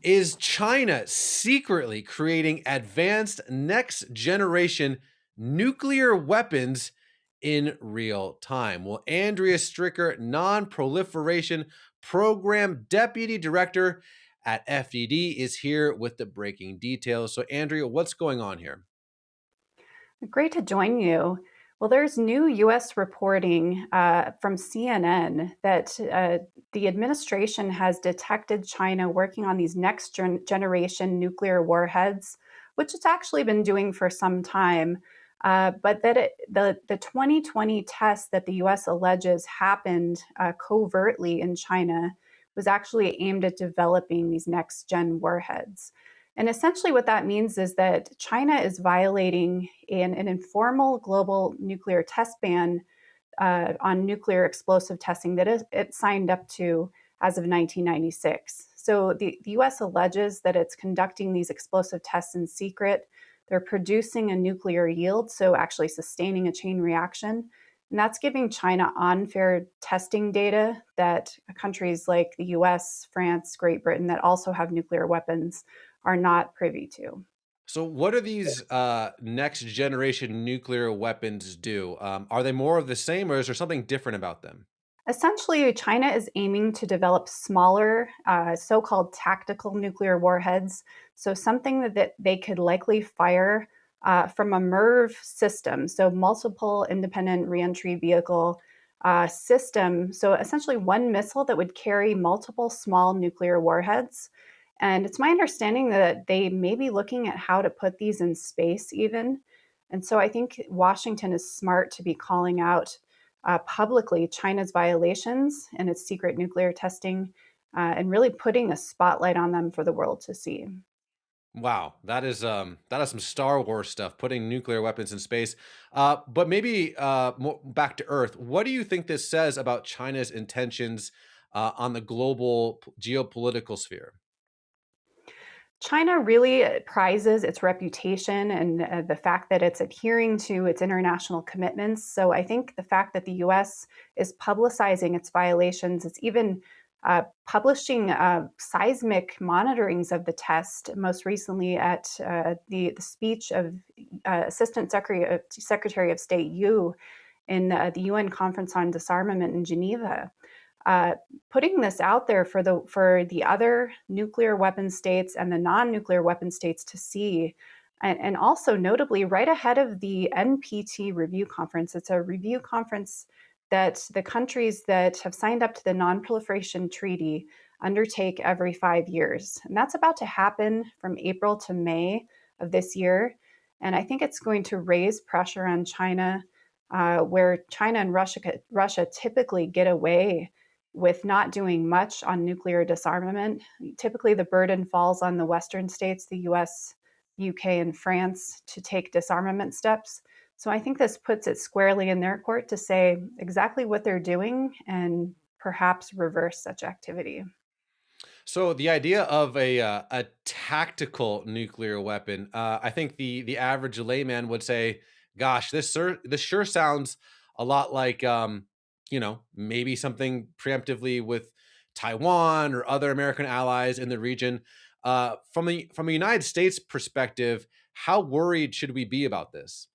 Is China secretly creating advanced next generation nuclear weapons in real time? Well, Andrea Stricker, Nonproliferation Program Deputy Director at FDD, is here with the breaking details. So, Andrea, what's going on here? Great to join you. Well, there's new US reporting from CNN that the administration has detected China working on these next generation nuclear warheads, which it's actually been doing for some time. But that the 2020 test that the US alleges happened covertly in China was actually aimed at developing these next gen warheads. And essentially, what that means is that China is violating an informal global nuclear test ban on nuclear explosive testing that it signed up to as of 1996. So the US alleges that it's conducting these explosive tests in secret. They're producing a nuclear yield, so actually sustaining a chain reaction. And that's giving China unfair testing data that countries like the US, France, Great Britain, that also have nuclear weapons, are not privy to. So, what do these next generation nuclear weapons do? Are they more of the same, or is there something different about them? Essentially, China is aiming to develop smaller, so called tactical nuclear warheads. So, something that they could likely fire from a MIRV system, so multiple independent reentry vehicle system. So, essentially, one missile that would carry multiple small nuclear warheads. And it's my understanding that they may be looking at how to put these in space, even. And so, I think Washington is smart to be calling out publicly China's violations and its secret nuclear testing, and really putting a spotlight on them for the world to see. Wow, that is some Star Wars stuff, putting nuclear weapons in space. But maybe more back to Earth. What do you think this says about China's intentions on the global geopolitical sphere? China really prizes its reputation and the fact that it's adhering to its international commitments. So I think the fact that the US is publicizing its violations, it's even publishing seismic monitorings of the test, most recently at the speech of Assistant Secretary of State Yu in the UN Conference on Disarmament in Geneva. uh, Putting this out there for the other nuclear weapon states and the non-nuclear weapon states to see, and also notably right ahead of the NPT review conference. It's a review conference that the countries that have signed up to the Non-Proliferation Treaty undertake every 5 years, and that's about to happen from April to May of this year. And I think it's going to raise pressure on China, where China and Russia typically get away with not doing much on nuclear disarmament. Typically, the burden falls on the Western states, the US, UK, and France, to take disarmament steps. So I think this puts it squarely in their court to say exactly what they're doing and perhaps reverse such activity. So the idea of a tactical nuclear weapon, I think the average layman would say, "Gosh, this sure sounds a lot like maybe something preemptively with Taiwan or other American allies in the region." From a United States perspective, how worried should we be about this?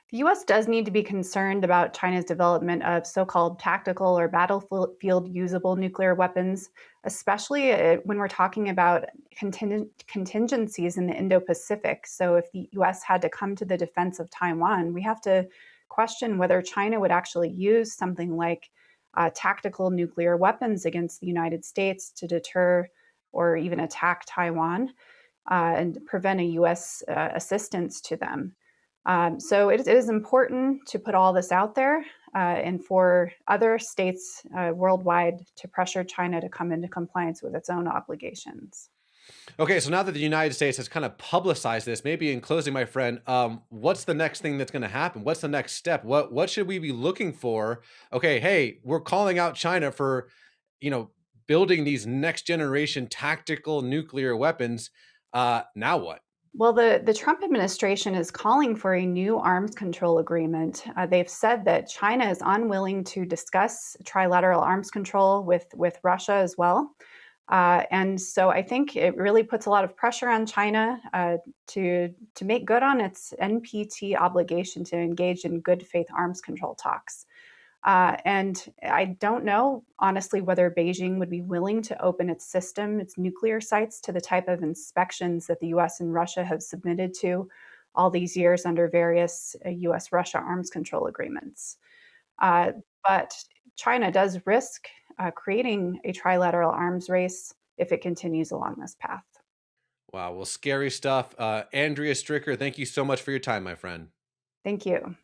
The US does need to be concerned about China's development of so called tactical or battlefield usable nuclear weapons, especially when we're talking about contingencies in the Indo Pacific. So, if the US had to come to the defense of Taiwan, we have to question whether China would actually use something like tactical nuclear weapons against the United States to deter or even attack Taiwan and prevent a US assistance to them. So it is important to put all this out there and for other states worldwide to pressure China to come into compliance with its own obligations. Okay, so now that the United States has kind of publicized this, maybe in closing, my friend, what's the next thing that's going to happen? What's the next step? What should we be looking for? Okay, hey, we're calling out China for, you know, building these next generation tactical nuclear weapons. Now what? Well, the Trump administration is calling for a new arms control agreement. They've said that China is unwilling to discuss trilateral arms control with Russia as well. And so I think it really puts a lot of pressure on China to make good on its NPT obligation to engage in good faith arms control talks. And I don't know, honestly, whether Beijing would be willing to open its system, its nuclear sites, to the type of inspections that the US and Russia have submitted to all these years under various US Russia arms control agreements. Uh, but China does risk creating a trilateral arms race if it continues along this path. Wow. Well, scary stuff. Andrea Stricker, thank you so much for your time, my friend. Thank you.